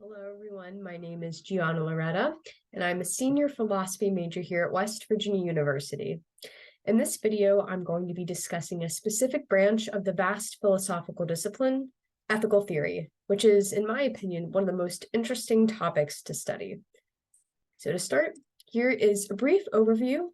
Hello, everyone. My name is Gianna Loretta, and I'm a senior philosophy major here at West Virginia University. In this video, I'm going to be discussing a specific branch of the vast philosophical discipline, ethical theory, which is, in my opinion, one of the most interesting topics to study. So to start, here is a brief overview.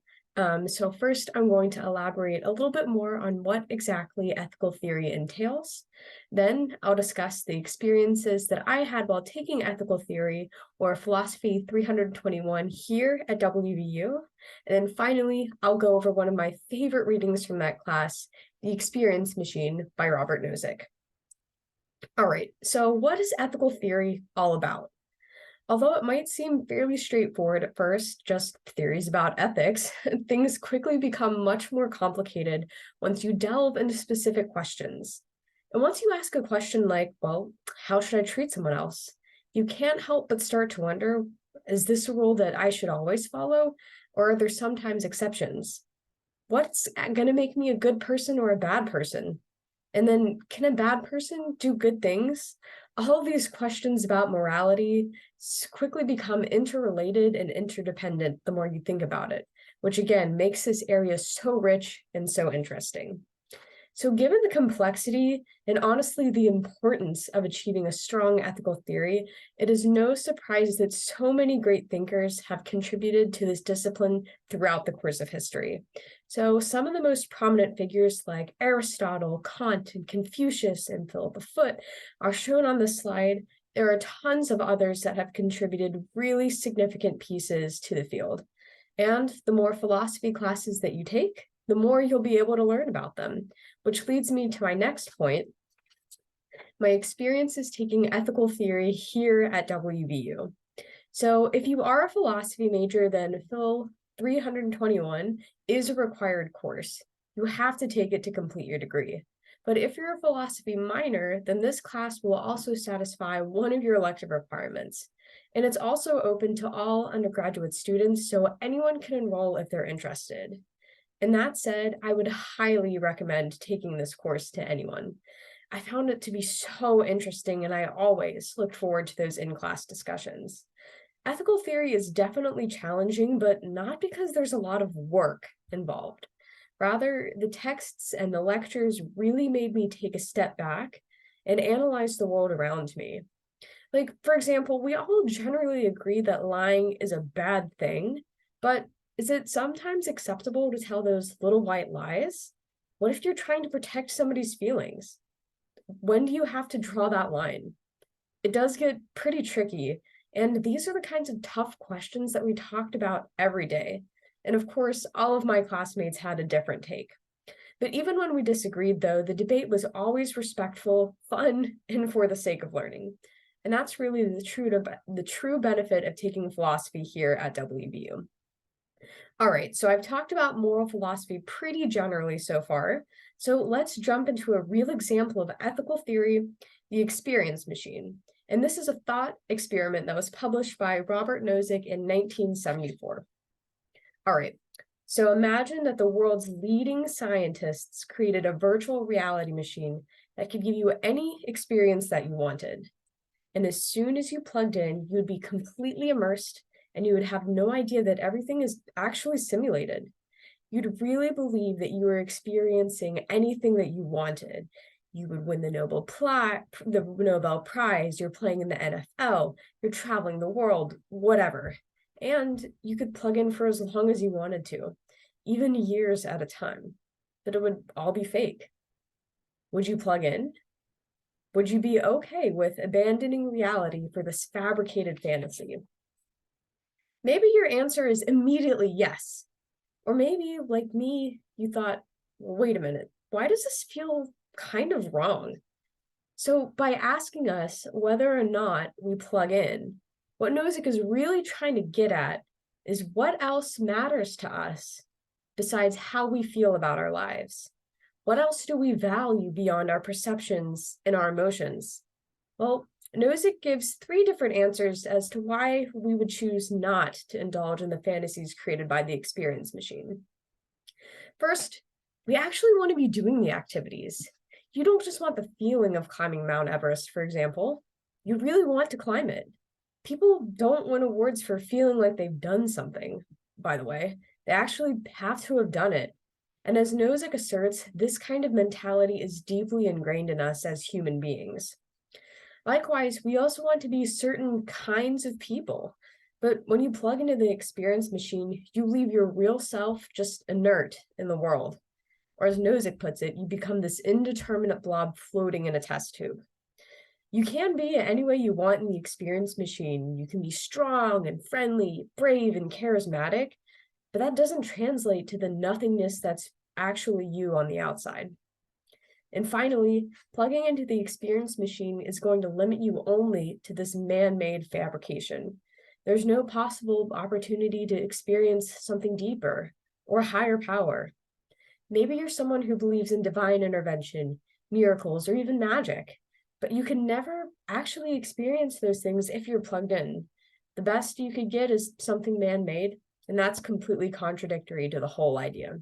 So first, I'm going to elaborate a little bit more on what exactly ethical theory entails. Then I'll discuss the experiences that I had while taking ethical theory or philosophy 321 here at WVU. And then finally, I'll go over one of my favorite readings from that class, The Experience Machine by Robert Nozick. All right, so what is ethical theory all about? Although it might seem fairly straightforward at first, just theories about ethics, things quickly become much more complicated once you delve into specific questions. And once you ask a question like, well, how should I treat someone else? You can't help but start to wonder, is this a rule that I should always follow? Or are there sometimes exceptions? What's going to make me a good person or a bad person? And then, can a bad person do good things? All of these questions about morality quickly become interrelated and interdependent the more you think about it, which again makes this area so rich and so interesting. So, given the complexity and honestly the importance of achieving a strong ethical theory, it is no surprise that so many great thinkers have contributed to this discipline throughout the course of history. So, some of the most prominent figures like Aristotle, Kant, and Confucius, and Philip the Foot are shown on this slide. There are tons of others that have contributed really significant pieces to the field. And the more philosophy classes that you take, the more you'll be able to learn about them, which leads me to my next point. My experience is taking ethical theory here at WVU. So if you are a philosophy major, then Phil 321 is a required course. You have to take it to complete your degree. But if you're a philosophy minor, then this class will also satisfy one of your elective requirements. And it's also open to all undergraduate students, so anyone can enroll if they're interested. And that said, I would highly recommend taking this course to anyone. I found it to be so interesting, and I always looked forward to those in-class discussions. Ethical theory is definitely challenging, but not because there's a lot of work involved. Rather, the texts and the lectures really made me take a step back and analyze the world around me. Like, for example, we all generally agree that lying is a bad thing, but is it sometimes acceptable to tell those little white lies? What if you're trying to protect somebody's feelings? When do you have to draw that line? It does get pretty tricky, and these are the kinds of tough questions that we talked about every day. And of course, all of my classmates had a different take. But even when we disagreed, though, the debate was always respectful, fun, and for the sake of learning. And that's really the true benefit of taking philosophy here at WVU. All right, so I've talked about moral philosophy pretty generally so far. So let's jump into a real example of ethical theory, the experience machine. And this is a thought experiment that was published by Robert Nozick in 1974. All right, so imagine that the world's leading scientists created a virtual reality machine that could give you any experience that you wanted. And as soon as you plugged in, you would be completely immersed and you would have no idea that everything is actually simulated. You'd really believe that you were experiencing anything that you wanted. You would win the Nobel Prize, you're playing in the NFL, you're traveling the world, whatever. And you could plug in for as long as you wanted to, even years at a time, but it would all be fake. Would you plug in? Would you be okay with abandoning reality for this fabricated fantasy? Maybe your answer is immediately yes. Or maybe, like me, you thought, wait a minute, why does this feel kind of wrong? So by asking us whether or not we plug in, what Nozick is really trying to get at is what else matters to us besides how we feel about our lives. What else do we value beyond our perceptions and our emotions? Well, Nozick gives three different answers as to why we would choose not to indulge in the fantasies created by the experience machine. First, we actually want to be doing the activities. You don't just want the feeling of climbing Mount Everest, for example. You really want to climb it. People don't win awards for feeling like they've done something, by the way. They actually have to have done it. And as Nozick asserts, this kind of mentality is deeply ingrained in us as human beings. Likewise, we also want to be certain kinds of people. But when you plug into the experience machine, you leave your real self just inert in the world. Or as Nozick puts it, you become this indeterminate blob floating in a test tube. You can be any way you want in the experience machine. You can be strong and friendly, brave and charismatic, but that doesn't translate to the nothingness that's actually you on the outside. And finally, plugging into the experience machine is going to limit you only to this man-made fabrication. There's no possible opportunity to experience something deeper or higher power. Maybe you're someone who believes in divine intervention, miracles, or even magic, but you can never actually experience those things if you're plugged in. The best you could get is something man-made, and that's completely contradictory to the whole idea.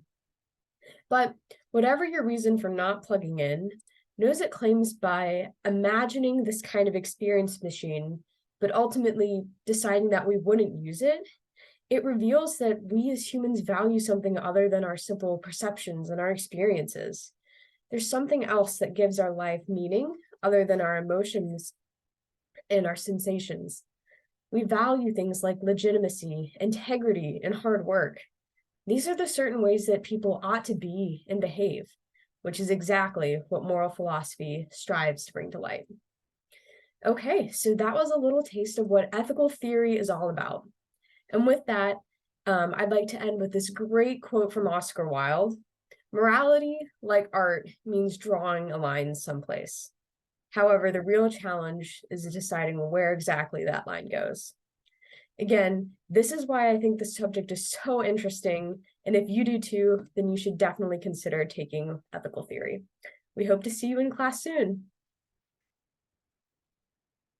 But whatever your reason for not plugging in, Nozick claims by imagining this kind of experience machine, but ultimately deciding that we wouldn't use it, it reveals that we as humans value something other than our simple perceptions and our experiences. There's something else that gives our life meaning other than our emotions and our sensations. We value things like legitimacy, integrity, and hard work. These are the certain ways that people ought to be and behave, which is exactly what moral philosophy strives to bring to light. Okay, so that was a little taste of what ethical theory is all about. And with that, I'd like to end with this great quote from Oscar Wilde. Morality, like art, means drawing a line someplace. However, the real challenge is deciding where exactly that line goes. Again, this is why I think this subject is so interesting, and if you do too, then you should definitely consider taking ethical theory. We hope to see you in class soon.